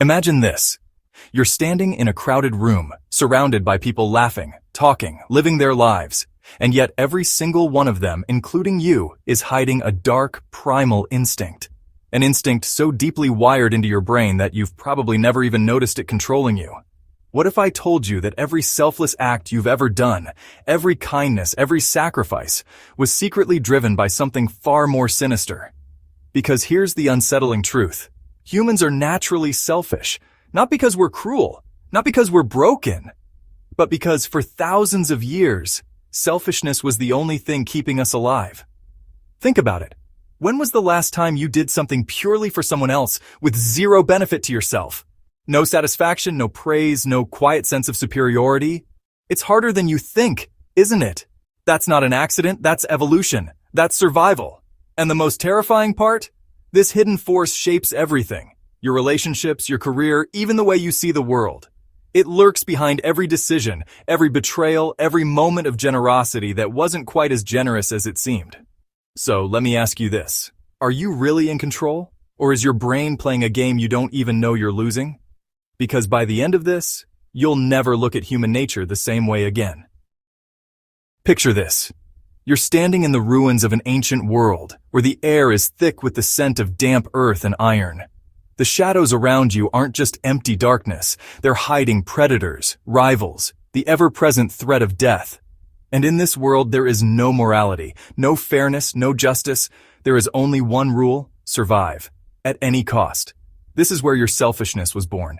Imagine this. You're standing in a crowded room, surrounded by people laughing, talking, living their lives, and yet every single one of them, including you, is hiding a dark, primal instinct. An instinct so deeply wired into your brain that you've probably never even noticed it controlling you. What if I told you that every selfless act you've ever done, every kindness, every sacrifice, was secretly driven by something far more sinister? Because here's the unsettling truth. Humans are naturally selfish, not because we're cruel, not because we're broken, but because for thousands of years, selfishness was the only thing keeping us alive. Think about it. When was the last time you did something purely for someone else with zero benefit to yourself? No satisfaction, no praise, no quiet sense of superiority? It's harder than you think, isn't it? That's not an accident, that's evolution, that's survival. And the most terrifying part? This hidden force shapes everything. Your relationships, your career, even the way you see the world. It lurks behind every decision, every betrayal, every moment of generosity that wasn't quite as generous as it seemed. So let me ask you this. Are you really in control? Or is your brain playing a game you don't even know you're losing? Because by the end of this, you'll never look at human nature the same way again. Picture this. You're standing in the ruins of an ancient world where the air is thick with the scent of damp earth and iron. The shadows around you aren't just empty darkness, they're hiding predators, rivals, the ever-present threat of death. And in this world there is no morality, no fairness, no justice. There is only one rule: survive, at any cost. This is where your selfishness was born.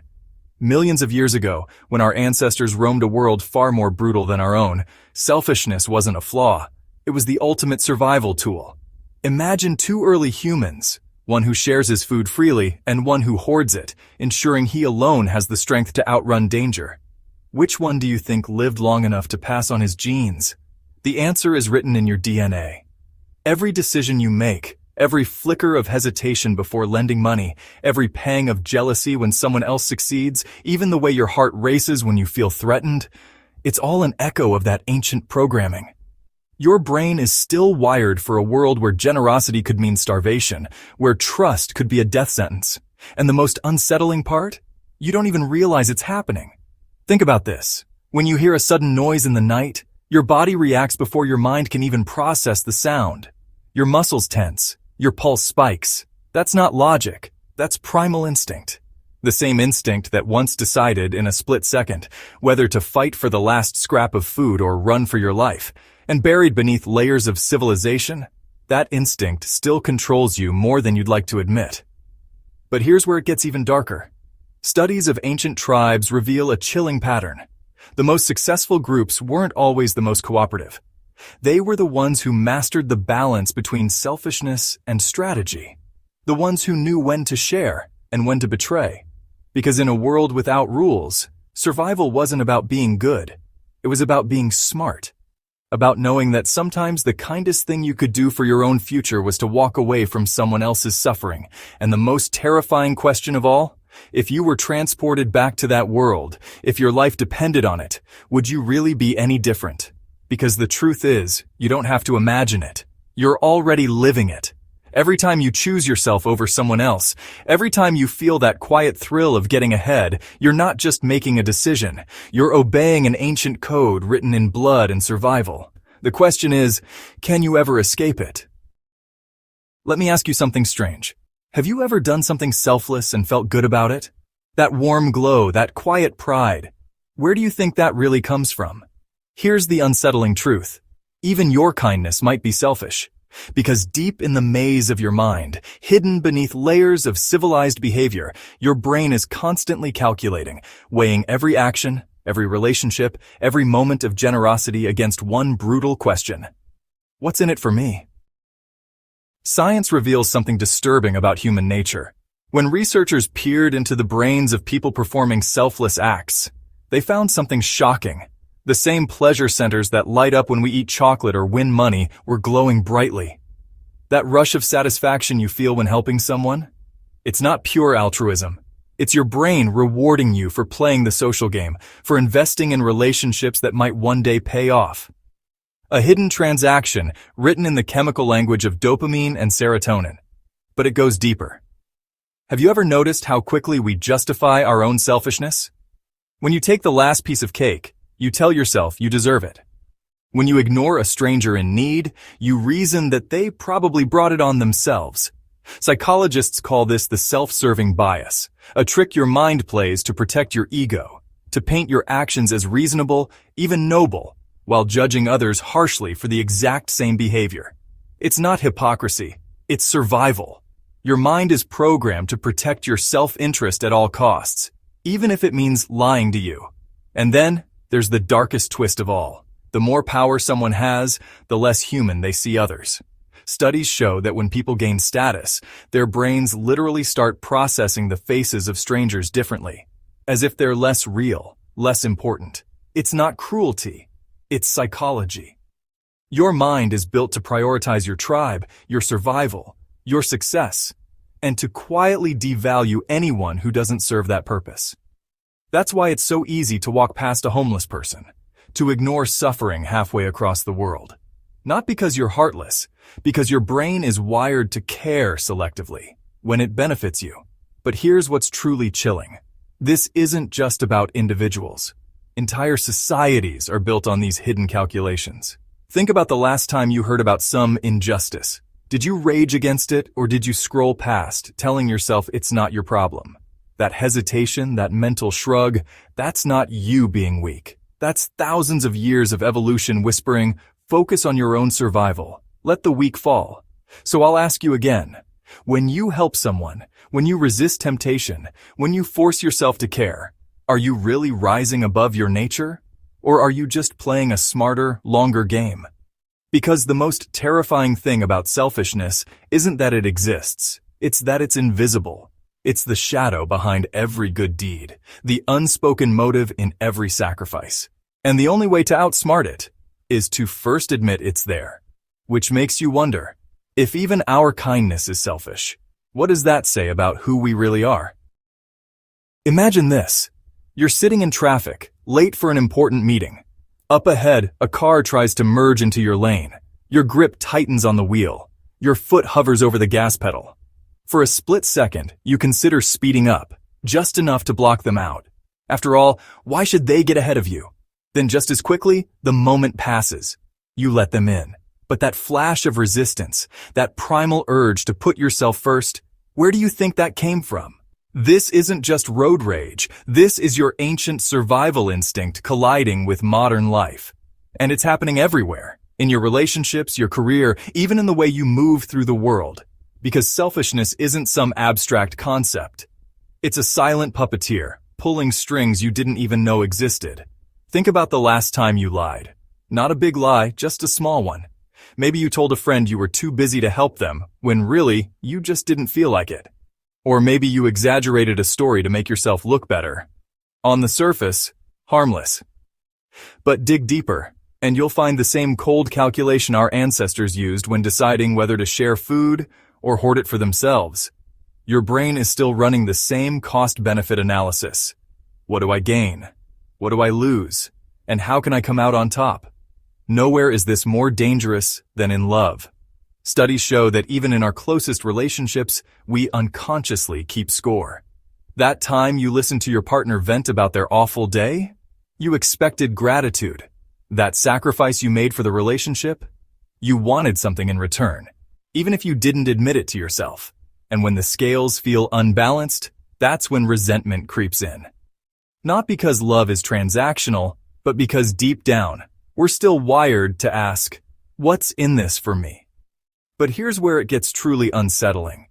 Millions of years ago, when our ancestors roamed a world far more brutal than our own, selfishness wasn't a flaw. It was the ultimate survival tool. Imagine two early humans, one who shares his food freely and one who hoards it, ensuring he alone has the strength to outrun danger. Which one do you think lived long enough to pass on his genes? The answer is written in your DNA. Every decision you make, every flicker of hesitation before lending money, every pang of jealousy when someone else succeeds, even the way your heart races when you feel threatened, it's all an echo of that ancient programming. Your brain is still wired for a world where generosity could mean starvation, where trust could be a death sentence. And the most unsettling part? You don't even realize it's happening. Think about this. When you hear a sudden noise in the night, your body reacts before your mind can even process the sound. Your muscles tense, your pulse spikes. That's not logic. That's primal instinct. The same instinct that once decided in a split second whether to fight for the last scrap of food or run for your life. And buried beneath layers of civilization, that instinct still controls you more than you'd like to admit. But here's where it gets even darker. Studies of ancient tribes reveal a chilling pattern. The most successful groups weren't always the most cooperative. They were the ones who mastered the balance between selfishness and strategy. The ones who knew when to share and when to betray. Because in a world without rules, survival wasn't about being good. It was about being smart. About knowing that sometimes the kindest thing you could do for your own future was to walk away from someone else's suffering. And the most terrifying question of all, if you were transported back to that world, if your life depended on it, would you really be any different? Because the truth is, you don't have to imagine it. You're already living it. Every time you choose yourself over someone else, every time you feel that quiet thrill of getting ahead, you're not just making a decision. You're obeying an ancient code written in blood and survival. The question is, can you ever escape it? Let me ask you something strange. Have you ever done something selfless and felt good about it? That warm glow, that quiet pride. Where do you think that really comes from? Here's the unsettling truth. Even your kindness might be selfish. Because deep in the maze of your mind, hidden beneath layers of civilized behavior, your brain is constantly calculating, weighing every action, every relationship, every moment of generosity against one brutal question. What's in it for me? Science reveals something disturbing about human nature. When researchers peered into the brains of people performing selfless acts, they found something shocking. The same pleasure centers that light up when we eat chocolate or win money were glowing brightly. That rush of satisfaction you feel when helping someone? It's not pure altruism. It's your brain rewarding you for playing the social game, for investing in relationships that might one day pay off. A hidden transaction written in the chemical language of dopamine and serotonin. But it goes deeper. Have you ever noticed how quickly we justify our own selfishness? When you take the last piece of cake, you tell yourself you deserve it. When you ignore a stranger in need, you reason that they probably brought it on themselves. Psychologists call this the self-serving bias, a trick your mind plays to protect your ego, to paint your actions as reasonable, even noble, while judging others harshly for the exact same behavior. It's not hypocrisy, it's survival. Your mind is programmed to protect your self-interest at all costs, even if it means lying to you. And then, there's the darkest twist of all. The more power someone has, the less human they see others. Studies show that when people gain status, their brains literally start processing the faces of strangers differently, as if they're less real, less important. It's not cruelty, it's psychology. Your mind is built to prioritize your tribe, your survival, your success, and to quietly devalue anyone who doesn't serve that purpose. That's why it's so easy to walk past a homeless person, to ignore suffering halfway across the world. Not because you're heartless, because your brain is wired to care selectively when it benefits you. But here's what's truly chilling. This isn't just about individuals. Entire societies are built on these hidden calculations. Think about the last time you heard about some injustice. Did you rage against it, or did you scroll past, telling yourself it's not your problem? That hesitation, that mental shrug, that's not you being weak. That's thousands of years of evolution whispering, focus on your own survival. Let the weak fall. So I'll ask you again. When you help someone, when you resist temptation, when you force yourself to care, are you really rising above your nature? Or are you just playing a smarter, longer game? Because the most terrifying thing about selfishness isn't that it exists, it's that it's invisible. It's the shadow behind every good deed, the unspoken motive in every sacrifice. And the only way to outsmart it is to first admit it's there. Which makes you wonder, if even our kindness is selfish, what does that say about who we really are? Imagine this. You're sitting in traffic, late for an important meeting. Up ahead, a car tries to merge into your lane. Your grip tightens on the wheel. Your foot hovers over the gas pedal. For a split second, you consider speeding up, just enough to block them out. After all, why should they get ahead of you? Then just as quickly, the moment passes. You let them in. But that flash of resistance, that primal urge to put yourself first, where do you think that came from? This isn't just road rage. This is your ancient survival instinct colliding with modern life. And it's happening everywhere. In your relationships, your career, even in the way you move through the world. Because selfishness isn't some abstract concept. It's a silent puppeteer, pulling strings you didn't even know existed. Think about the last time you lied. Not a big lie, just a small one. Maybe you told a friend you were too busy to help them, when really, you just didn't feel like it. Or maybe you exaggerated a story to make yourself look better. On the surface, harmless. But dig deeper, and you'll find the same cold calculation our ancestors used when deciding whether to share food or hoard it for themselves. Your brain is still running the same cost-benefit analysis. What do I gain? What do I lose? And how can I come out on top? Nowhere is this more dangerous than in love. Studies show that even in our closest relationships, we unconsciously keep score. That time you listened to your partner vent about their awful day, you expected gratitude. That sacrifice you made for the relationship, you wanted something in return, even if you didn't admit it to yourself. And when the scales feel unbalanced, that's when resentment creeps in. Not because love is transactional, but because deep down, we're still wired to ask, what's in this for me? But here's where it gets truly unsettling.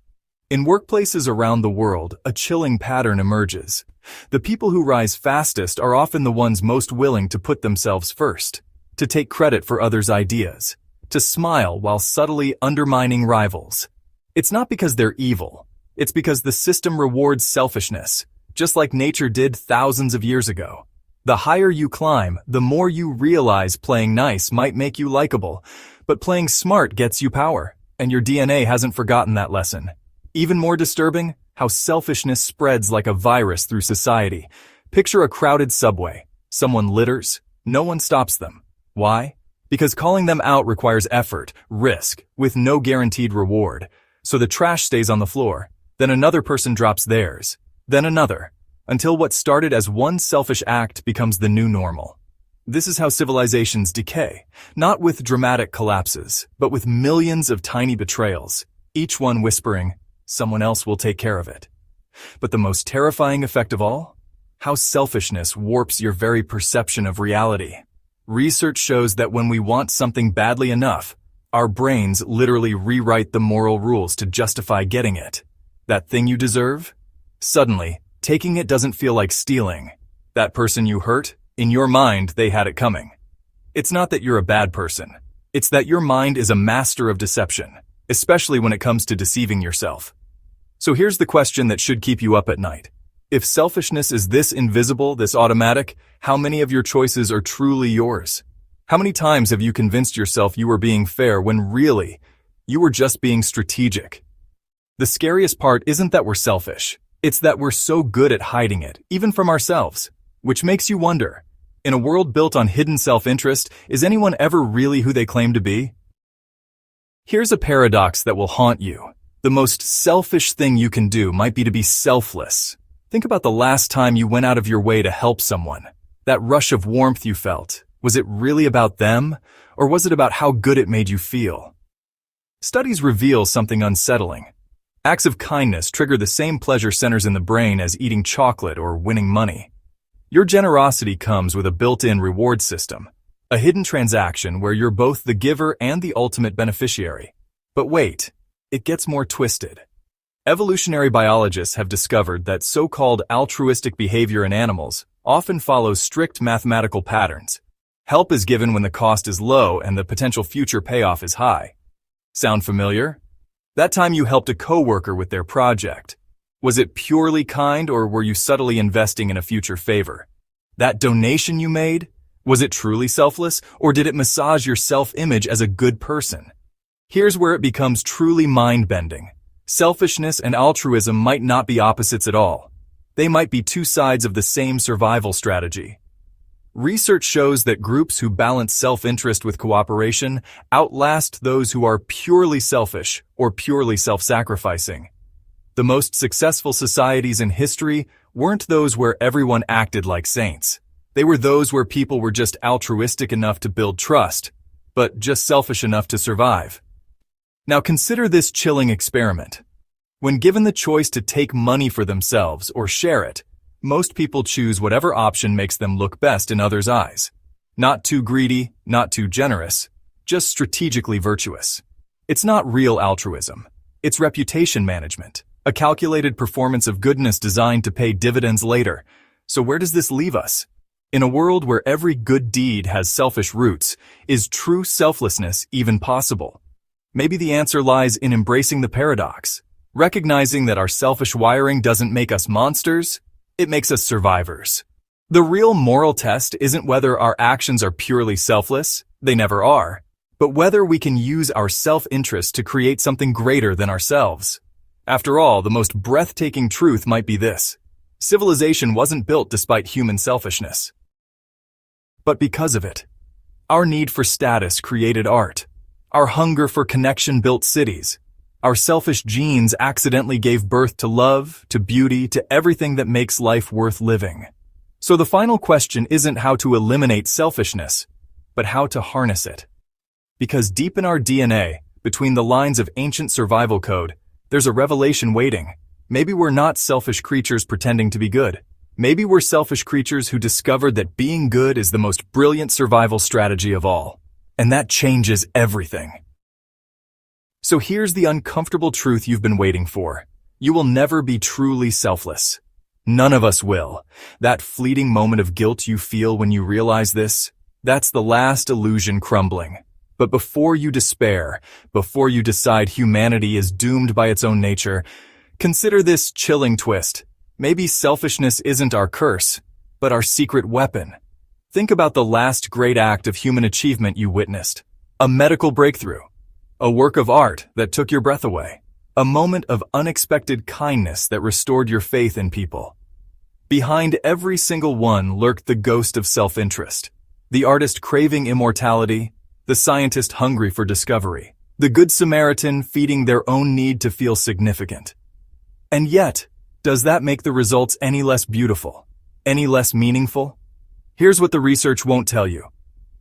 In workplaces around the world, a chilling pattern emerges. The people who rise fastest are often the ones most willing to put themselves first, to take credit for others' ideas, to smile while subtly undermining rivals. It's not because they're evil. It's because the system rewards selfishness, just like nature did thousands of years ago. The higher you climb, the more you realize playing nice might make you likable, but playing smart gets you power. And your DNA hasn't forgotten that lesson. Even more disturbing, how selfishness spreads like a virus through society. Picture a crowded subway. Someone litters. No one stops them. Why? Because calling them out requires effort, risk, with no guaranteed reward. So the trash stays on the floor. then another person drops theirs, then another, until what started as one selfish act becomes the new normal. This is how civilizations decay, not with dramatic collapses, but with millions of tiny betrayals, each one whispering, "Someone else will take care of it." But the most terrifying effect of all? How selfishness warps your very perception of reality. Research shows that when we want something badly enough, our brains literally rewrite the moral rules to justify getting it. That thing you deserve? Suddenly, taking it doesn't feel like stealing. That person you hurt? In your mind, they had it coming. It's not that you're a bad person. It's that your mind is a master of deception, especially when it comes to deceiving yourself. So here's the question that should keep you up at night. If selfishness is this invisible, this automatic, how many of your choices are truly yours? How many times have you convinced yourself you were being fair when really, you were just being strategic? The scariest part isn't that we're selfish. It's that we're so good at hiding it, even from ourselves. Which makes you wonder, in a world built on hidden self-interest, is anyone ever really who they claim to be? Here's a paradox that will haunt you. The most selfish thing you can do might be to be selfless. Think about the last time you went out of your way to help someone. That rush of warmth you felt, was it really about them, or was it about how good it made you feel? Studies reveal something unsettling. Acts of kindness trigger the same pleasure centers in the brain as eating chocolate or winning money. Your generosity comes with a built-in reward system, a hidden transaction where you're both the giver and the ultimate beneficiary. But wait, it gets more twisted. Evolutionary biologists have discovered that so-called altruistic behavior in animals often follows strict mathematical patterns. Help is given when the cost is low and the potential future payoff is high. Sound familiar? That time you helped a coworker with their project. Was it purely kind, or were you subtly investing in a future favor? That donation you made? Was it truly selfless, or did it massage your self-image as a good person? Here's where it becomes truly mind-bending. Selfishness and altruism might not be opposites at all. They might be two sides of the same survival strategy. Research shows that groups who balance self-interest with cooperation outlast those who are purely selfish or purely self-sacrificing. The most successful societies in history weren't those where everyone acted like saints. They were those where people were just altruistic enough to build trust, but just selfish enough to survive. Now consider this chilling experiment. When given the choice to take money for themselves or share it, most people choose whatever option makes them look best in others' eyes. Not too greedy, not too generous, just strategically virtuous. It's not real altruism. It's reputation management, a calculated performance of goodness designed to pay dividends later. So where does this leave us? In a world where every good deed has selfish roots, is true selflessness even possible? Maybe the answer lies in embracing the paradox, recognizing that our selfish wiring doesn't make us monsters, it makes us survivors. The real moral test isn't whether our actions are purely selfless, they never are, but whether we can use our self-interest to create something greater than ourselves. After all, the most breathtaking truth might be this: civilization wasn't built despite human selfishness, but because of it. Our need for status created art. Our hunger for connection built cities. Our selfish genes accidentally gave birth to love, to beauty, to everything that makes life worth living. So the final question isn't how to eliminate selfishness, but how to harness it. Because deep in our DNA, between the lines of ancient survival code, there's a revelation waiting. Maybe we're not selfish creatures pretending to be good. Maybe we're selfish creatures who discovered that being good is the most brilliant survival strategy of all. And that changes everything. So here's the uncomfortable truth you've been waiting for. You will never be truly selfless. None of us will. That fleeting moment of guilt you feel when you realize this, that's the last illusion crumbling. But before you despair, before you decide humanity is doomed by its own nature, consider this chilling twist. Maybe selfishness isn't our curse, but our secret weapon. Think about the last great act of human achievement you witnessed. A medical breakthrough. A work of art that took your breath away. A moment of unexpected kindness that restored your faith in people. Behind every single one lurked the ghost of self-interest. The artist craving immortality, the scientist hungry for discovery, the good Samaritan feeding their own need to feel significant. And yet, does that make the results any less beautiful? Any less meaningful? Here's what the research won't tell you.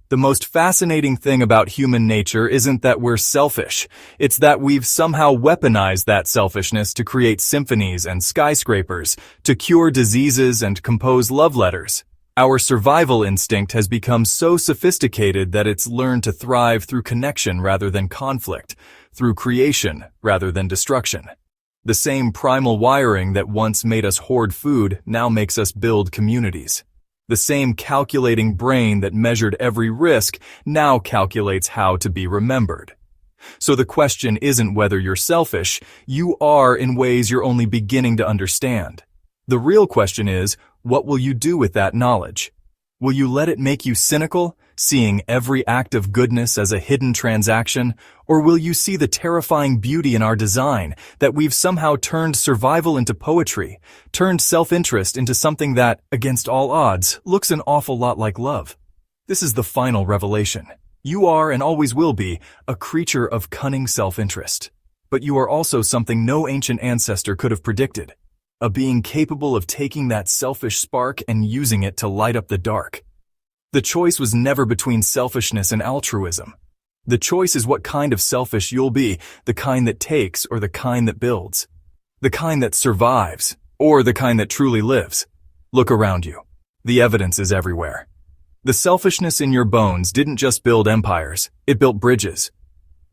The most fascinating thing about human nature isn't that we're selfish. It's that we've somehow weaponized that selfishness to create symphonies and skyscrapers, to cure diseases and compose love letters. Our survival instinct has become so sophisticated that it's learned to thrive through connection rather than conflict, through creation rather than destruction. The same primal wiring that once made us hoard food now makes us build communities. The same calculating brain that measured every risk now calculates how to be remembered. So the question isn't whether you're selfish, you are in ways you're only beginning to understand. The real question is, what will you do with that knowledge? Will you let it make you cynical, seeing every act of goodness as a hidden transaction, or will you see the terrifying beauty in our design, that we've somehow turned survival into poetry, turned self-interest into something that, against all odds, looks an awful lot like love? This is the final revelation. You are, and always will be, a creature of cunning self-interest. But you are also something no ancient ancestor could have predicted. A being capable of taking that selfish spark and using it to light up the dark. The choice was never between selfishness and altruism. The choice is what kind of selfish you'll be, the kind that takes or the kind that builds. The kind that survives or the kind that truly lives. Look around you. The evidence is everywhere. The selfishness in your bones didn't just build empires, it built bridges.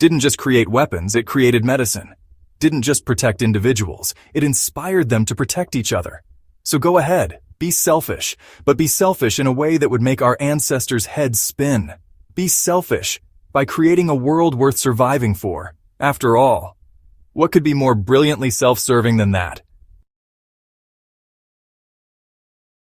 Didn't just create weapons, it created medicine. Didn't just protect individuals, it inspired them to protect each other. So go ahead, be selfish, but be selfish in a way that would make our ancestors' heads spin. Be selfish by creating a world worth surviving for. After all, what could be more brilliantly self-serving than that?